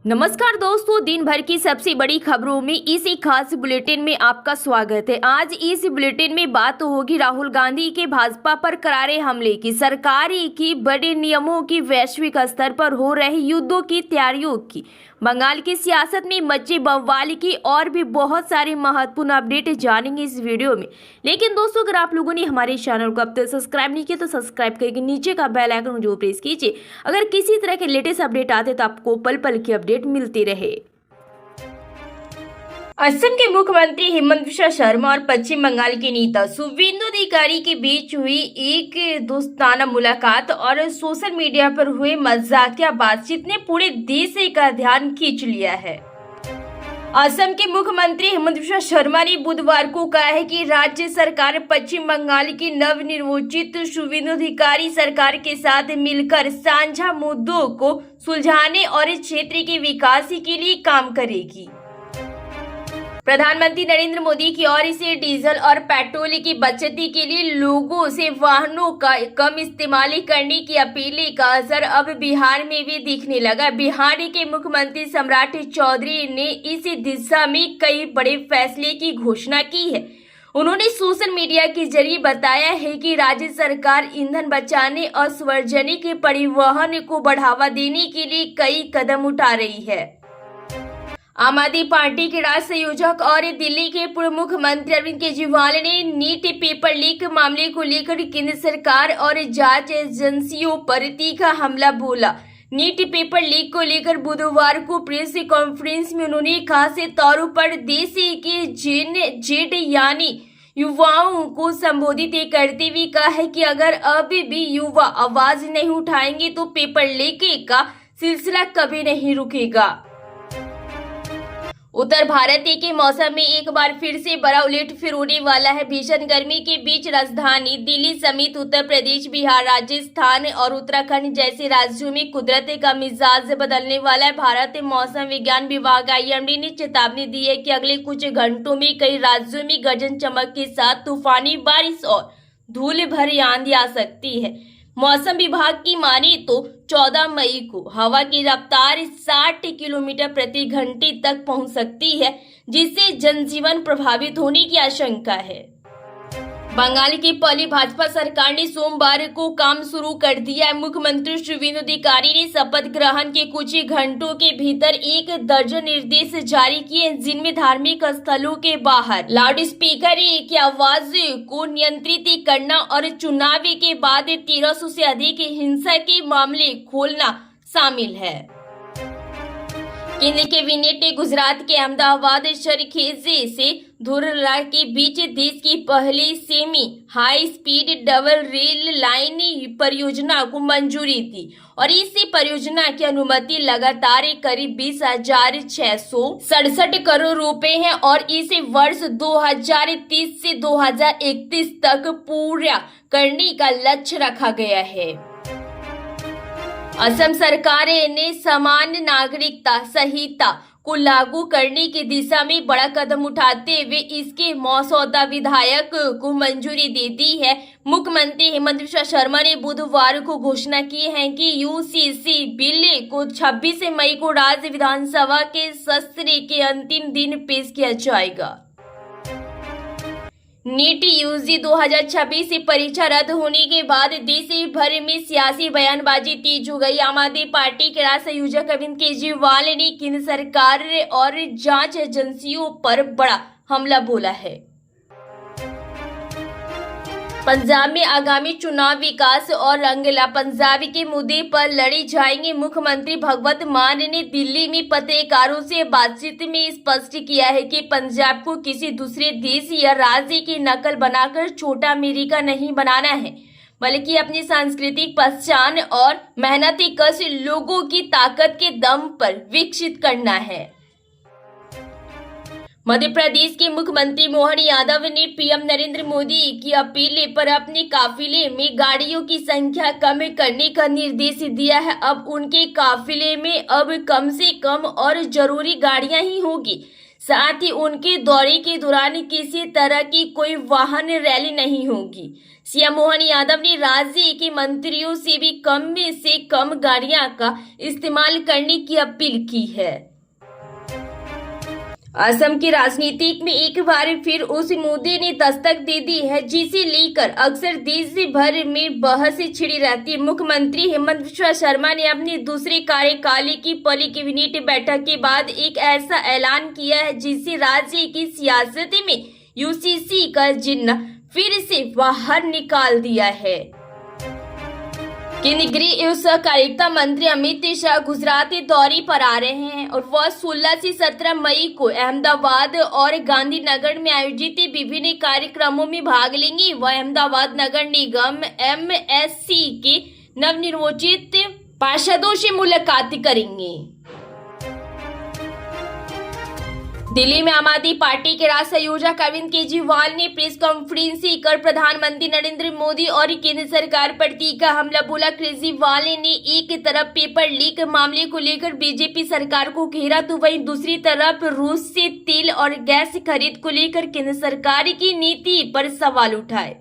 नमस्कार दोस्तों, दिन भर की सबसे बड़ी खबरों में इसी खास बुलेटिन में आपका स्वागत है। आज इस बुलेटिन में बात होगी राहुल गांधी के भाजपा पर करारे हमले की, सरकार की बड़े नियमों की, वैश्विक स्तर पर हो रहे युद्धों की तैयारियों की, बंगाल की सियासत में मचे बवाल की और भी बहुत सारे महत्वपूर्ण अपडेट जानेंगे इस वीडियो में। लेकिन दोस्तों, अगर आप लोगों ने हमारे चैनल को अब तक सब्सक्राइब नहीं किया तो सब्सक्राइब करके नीचे का बेल आइकन जो प्रेस कीजिए। अगर किसी तरह के लेटेस्ट अपडेट आते तो आपको पल पल की अपडेट मिलती रहे। असम के मुख्यमंत्री हेमंत बिश्वा शर्मा और पश्चिम बंगाल के नेता शुवेंदु अधिकारी के बीच हुई एक दोस्ताना मुलाकात और सोशल मीडिया पर हुए मजाकिया बातचीत ने पूरे देश का ध्यान खींच लिया है। असम के मुख्यमंत्री हेमंत बिश्वा शर्मा ने बुधवार को कहा है कि राज्य सरकार पश्चिम बंगाल की नवनिर्वाचित शुवेंदु अधिकारी सरकार के साथ मिलकर साझा मुद्दों को सुलझाने और क्षेत्र के विकास के लिए काम करेगी। प्रधानमंत्री नरेंद्र मोदी की ओर से डीजल और पेट्रोल की बचत के लिए लोगों से वाहनों का कम इस्तेमाल करने की अपील का असर अब बिहार में भी दिखने लगा। बिहार के मुख्यमंत्री सम्राट चौधरी ने इस दिशा में कई बड़े फैसले की घोषणा की है। उन्होंने सोशल मीडिया के जरिए बताया है कि राज्य सरकार ईंधन बचाने और सार्वजनिक परिवहन को बढ़ावा देने के लिए कई कदम उठा रही है। आम आदमी पार्टी के राष्ट्रीय संयोजक और दिल्ली के पूर्व मुख्यमंत्री अरविंद केजरीवाल ने नीट पेपर लीक मामले को लेकर केंद्र सरकार और जांच एजेंसियों पर तीखा हमला बोला। नीट पेपर लीक को लेकर बुधवार को प्रेस कॉन्फ्रेंस में उन्होंने खास तौर पर देश के जेन जेड यानी युवाओं को संबोधित करते हुए कहा है कि अगर अभी भी युवा आवाज नहीं उठाएंगे तो पेपर लीक का सिलसिला कभी नहीं रुकेगा। उत्तर भारत के मौसम में एक बार फिर से बड़ा उलटफेर होने वाला है। भीषण गर्मी के बीच राजधानी दिल्ली समेत उत्तर प्रदेश, बिहार, राजस्थान और उत्तराखंड जैसे राज्यों में कुदरत का मिजाज बदलने वाला है। भारतीय मौसम विज्ञान विभाग IMD ने चेतावनी दी है कि अगले कुछ घंटों में कई राज्यों में गर्जन चमक के साथ तूफानी बारिश और धूल भरी आंधी आ सकती है। मौसम विभाग की माने तो 14 मई को हवा की रफ्तार 60 किलोमीटर प्रति घंटे तक पहुंच सकती है, जिससे जनजीवन प्रभावित होने की आशंका है। बंगाल की पहली भाजपा सरकार ने सोमवार को काम शुरू कर दिया है। मुख्यमंत्री शुवेंदु अधिकारी ने शपथ ग्रहण के कुछ ही घंटों के भीतर 1 दर्जन निर्देश जारी किए, जिनमें धार्मिक स्थलों के बाहर लाउड स्पीकर की आवाज को नियंत्रित करना और चुनाव के बाद 1300 से अधिक हिंसा के मामले खोलना शामिल है। केंद्र कैबिनेट ने गुजरात के अहमदाबाद सरखेजे से धोरला के बीच देश की पहली semi high speed double rail line परियोजना को मंजूरी दी और इस परियोजना की अनुमति लगातार करीब 20,667 करोड़ रुपए है और इसे वर्ष 2030 से 2031 तक पूरा करने का लक्ष्य रखा गया है। असम सरकार ने समान नागरिकता संहिता को लागू करने की दिशा में बड़ा कदम उठाते हुए इसके मसौदा विधेयक को मंजूरी दे दी है। मुख्यमंत्री हेमंत बिश्वा शर्मा ने बुधवार को घोषणा की है कि UCC बिल को 26 मई को राज्य विधानसभा के सत्र के अंतिम दिन पेश किया जाएगा। नीट UG 2026 से परीक्षा रद्द होने के बाद देश भर में सियासी बयानबाजी तेज हो गई। आम आदमी पार्टी के राष्ट्रीय संयोजक अरविंद केजरीवाल ने केंद्र सरकार और जांच एजेंसियों पर बड़ा हमला बोला है। पंजाब में आगामी चुनाव विकास और रंगीला पंजाब के मुद्दे पर लड़ी जाएंगे। मुख्यमंत्री भगवंत मान ने दिल्ली में पत्रकारों से बातचीत में स्पष्ट किया है कि पंजाब को किसी दूसरे देश या राज्य की नकल बनाकर छोटा अमेरिका नहीं बनाना है, बल्कि अपनी सांस्कृतिक पहचान और मेहनती कश लोगों की ताकत के दम पर विकसित करना है। मध्य प्रदेश के मुख्यमंत्री मोहन यादव ने PM नरेंद्र मोदी की अपील पर अपने काफिले में गाड़ियों की संख्या कम करने का निर्देश दिया है। अब उनके काफिले में अब कम से कम और जरूरी गाड़ियां ही होगी। साथ ही उनके दौरे के दौरान किसी तरह की कोई वाहन रैली नहीं होगी। सीएम मोहन यादव ने राज्य के मंत्रियों से भी कम से कम गाड़ियां का इस्तेमाल करने की अपील की है। असम की राजनीति में एक बार फिर उस मुद्दे ने दस्तक दे दी है जिसे लेकर अक्सर देश भर में बहस छिड़ी रहती है। मुख्यमंत्री हेमंत बिस्वा शर्मा ने अपनी दूसरे कार्यकाल की पहली कैबिनेट बैठक के बाद एक ऐसा ऐलान किया है जिससे राज्य की सियासत में यूसीसी का जिन्ना फिर से बाहर निकाल दिया है। केंद्रीय गृह एवं सहकारिता मंत्री अमित शाह गुजरात दौरे पर आ रहे हैं और वह 16 से 17 मई को अहमदाबाद और गांधीनगर में आयोजित विभिन्न कार्यक्रमों में भाग लेंगे। वह अहमदाबाद नगर निगम एमएससी के नवनिर्वाचित पार्षदों से मुलाकात करेंगे। दिल्ली में आम आदमी पार्टी के राष्ट्रीय संयोजक अरविंद केजरीवाल ने प्रेस कॉन्फ्रेंस कर प्रधानमंत्री नरेंद्र मोदी और केंद्र सरकार पर तीखा हमला बोला। केजरीवाल ने एक तरफ पेपर लीक मामले को लेकर बीजेपी सरकार को घेरा तो वहीं दूसरी तरफ रूस से तेल और गैस खरीद को लेकर केंद्र सरकार की नीति पर सवाल उठाए।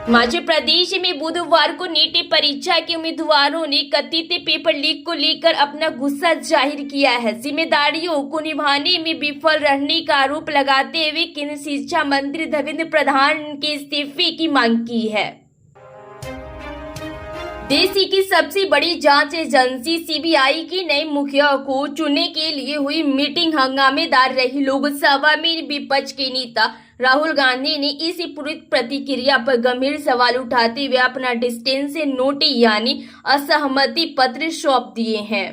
मध्य प्रदेश में बुधवार को नीट परीक्षा के उम्मीदवारों ने कथित पेपर लीक को लेकर अपना गुस्सा जाहिर किया है। जिम्मेदारियों को निभाने में विफल रहने का आरोप लगाते हुए केंद्रीय शिक्षा मंत्री धर्मेंद्र प्रधान के इस्तीफे की मांग की है। देश की सबसे बड़ी जांच एजेंसी सीबीआई की नए मुखिया को चुनने के लिए हुई मीटिंग हंगामेदार रही। लोकसभा में विपक्ष के नेता राहुल गांधी ने इस पूरी प्रतिक्रिया पर गंभीर सवाल उठाते हुए अपना डिस्टेंस नोट यानी असहमति पत्र सौंप दिए हैं।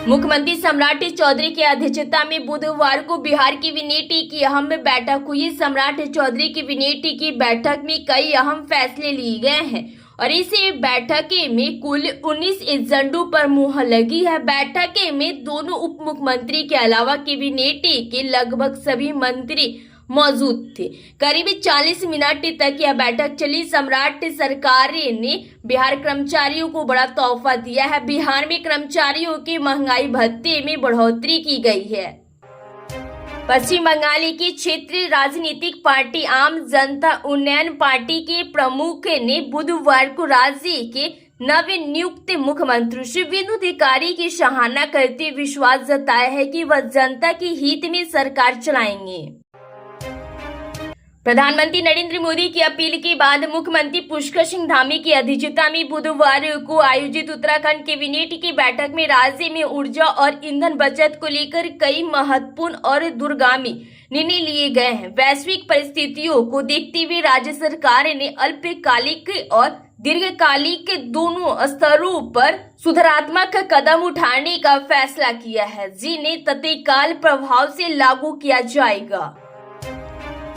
मुख्यमंत्री सम्राट चौधरी की अध्यक्षता में बुधवार को बिहार कैबिनेट की अहम बैठक हुई। सम्राट चौधरी कैबिनेट की बैठक में कई अहम फैसले लिए गए हैं और इस बैठक में कुल 19 एजेंडों पर मुहर लगी है। बैठक में दोनों उप मुख्यमंत्री के अलावा कैबिनेट के लगभग सभी मंत्री मौजूद थे। करीब 40 मिनट तक यह बैठक चली। सम्राट सरकार ने बिहार कर्मचारियों को बड़ा तोहफा दिया है। बिहार में कर्मचारियों के महंगाई भत्ते में बढ़ोतरी की गई है। पश्चिम बंगाल की क्षेत्रीय राजनीतिक पार्टी आम जनता उन्नयन पार्टी के प्रमुख ने बुधवार को राज्य के नवनियुक्त मुख्यमंत्री शुभेंदु अधिकारी की सराहना करते विश्वास जताया है कि वह जनता के हित में सरकार चलाएंगे। प्रधानमंत्री नरेंद्र मोदी की अपील के बाद मुख्यमंत्री पुष्कर सिंह धामी की अध्यक्षता में बुधवार को आयोजित उत्तराखंड कैबिनेट की बैठक में राज्य में ऊर्जा और ईंधन बचत को लेकर कई महत्वपूर्ण और दूरगामी निर्णय लिए गए हैं। वैश्विक परिस्थितियों को देखते हुए राज्य सरकार ने अल्पकालिक और दीर्घकालिक दोनों स्तरों पर सुधारात्मक कदम उठाने का फैसला किया है जिन्हें तत्काल प्रभाव से लागू किया जाएगा।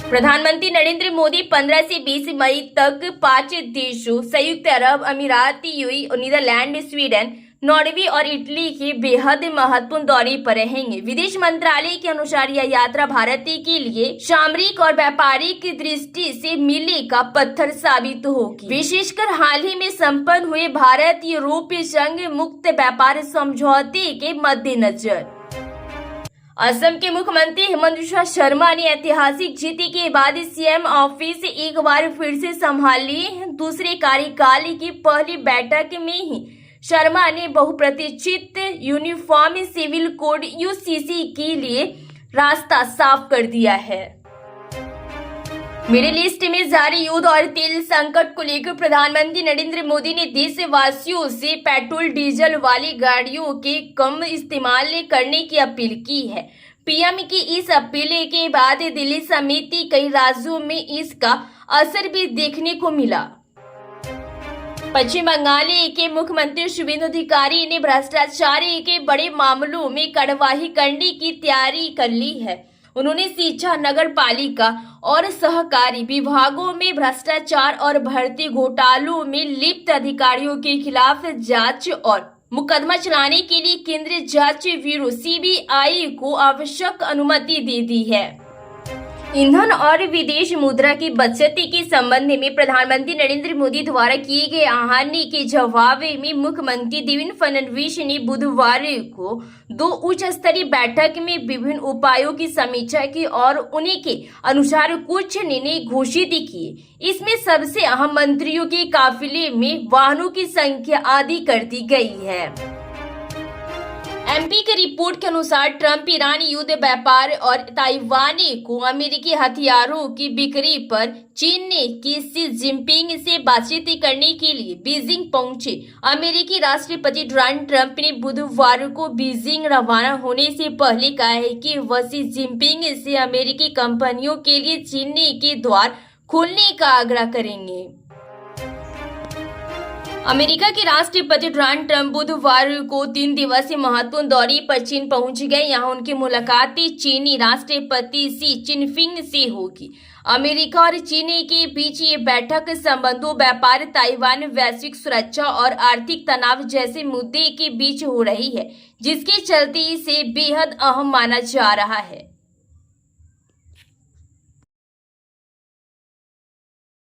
प्रधानमंत्री नरेंद्र मोदी 15 से 20 मई तक 5 देशों संयुक्त अरब अमीरात, यूएई, नीदरलैंड, स्वीडन, नॉर्वे और इटली के बेहद महत्वपूर्ण दौरे पर रहेंगे। विदेश मंत्रालय के अनुसार यह यात्रा भारत के लिए सामरिक और व्यापारिक दृष्टि से मील का पत्थर साबित होगी, विशेषकर हाल ही में संपन्न हुए भारत यूरोपीय संघ मुक्त व्यापार समझौते के मद्देनजर। असम के मुख्यमंत्री हेमंत बिस्वा शर्मा ने ऐतिहासिक जीत के बाद सीएम ऑफिस एक बार फिर से संभाल लिए हैं। दूसरे कार्यकाल की पहली बैठक में ही शर्मा ने बहुप्रतीक्षित यूनिफॉर्म सिविल कोड यूसीसी के लिए रास्ता साफ कर दिया है। मिडिल ईस्ट में जारी युद्ध और तेल संकट को लेकर प्रधानमंत्री नरेंद्र मोदी ने देशवासियों से पेट्रोल डीजल वाली गाड़ियों के कम इस्तेमाल करने की अपील की है। पीएम की इस अपील के बाद दिल्ली समेत कई राज्यों में इसका असर भी देखने को मिला। पश्चिम बंगाल के मुख्यमंत्री शुभेंदु अधिकारी ने भ्रष्टाचार के बड़े मामलों में कार्रवाई करने की तैयारी कर ली है। उन्होंने शिक्षा, नगर पालिका और सहकारी विभागों में भ्रष्टाचार और भर्ती घोटालों में लिप्त अधिकारियों के खिलाफ जांच और मुकदमा चलाने के लिए केंद्रीय जांच ब्यूरो सीबीआई को आवश्यक अनुमति दे दी है। ईंधन और विदेश मुद्रा की बचत के संबंध में प्रधानमंत्री नरेंद्र मोदी द्वारा किए गए आह्वान के जवाब में मुख्यमंत्री देवेंद्र फडणवीस ने बुधवार को 2 उच्च स्तरीय बैठक में विभिन्न उपायों की समीक्षा की और उन्हीं के अनुसार कुछ निर्णय घोषित किए। इसमें सबसे अहम मंत्रियों के काफिले में वाहनों की संख्या आदि कर दी गई है। एमपी की रिपोर्ट के अनुसार ट्रंप ईरान युद्ध व्यापार और ताइवान को अमेरिकी हथियारों की बिक्री पर चीन ने शी जिनपिंग से बातचीत करने के लिए बीजिंग पहुंचे। अमेरिकी राष्ट्रपति डोनाल्ड ट्रंप ने बुधवार को बीजिंग रवाना होने से पहले कहा है कि वह शी जिनपिंग से अमेरिकी कंपनियों के लिए चीन के द्वार खोलने का आग्रह करेंगे। अमेरिका के राष्ट्रपति डोनाल्ड ट्रंप बुधवार को 3 दिवसीय महत्वपूर्ण दौरे पर चीन पहुंच गए। यहां उनकी मुलाकात चीनी राष्ट्रपति शी जिनपिंग से होगी। अमेरिका और चीन के बीच ये बैठक संबंधों, व्यापार, ताइवान, वैश्विक सुरक्षा और आर्थिक तनाव जैसे मुद्दे के बीच हो रही है, जिसके चलते इसे बेहद अहम माना जा रहा है।